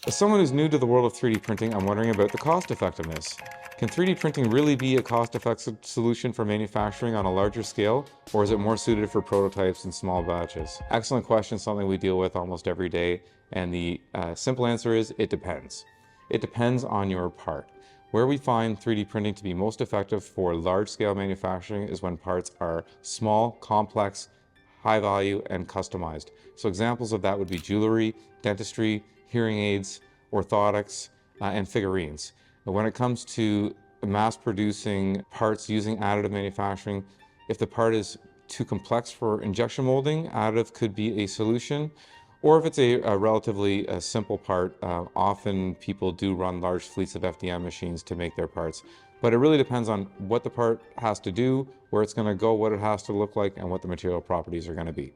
As someone who's new to the world of 3D printing, I'm wondering about the cost effectiveness. Can 3D printing really be a cost-effective solution for manufacturing on a larger scale, or is it more suited for prototypes and small batches? Excellent question, something we deal with almost every day, and the simple answer is it depends. It depends on your part. Where we find 3D printing to be most effective for large-scale manufacturing is when parts are small, complex, high value, and customized. So examples of that would be jewelry, dentistry, hearing aids, orthotics, and figurines. But when it comes to mass producing parts using additive manufacturing, if the part is too complex for injection molding, additive could be a solution. Or if it's a relatively simple part, often people do run large fleets of FDM machines to make their parts. But it really depends on what the part has to do, where it's going to go, what it has to look like, and what the material properties are going to be.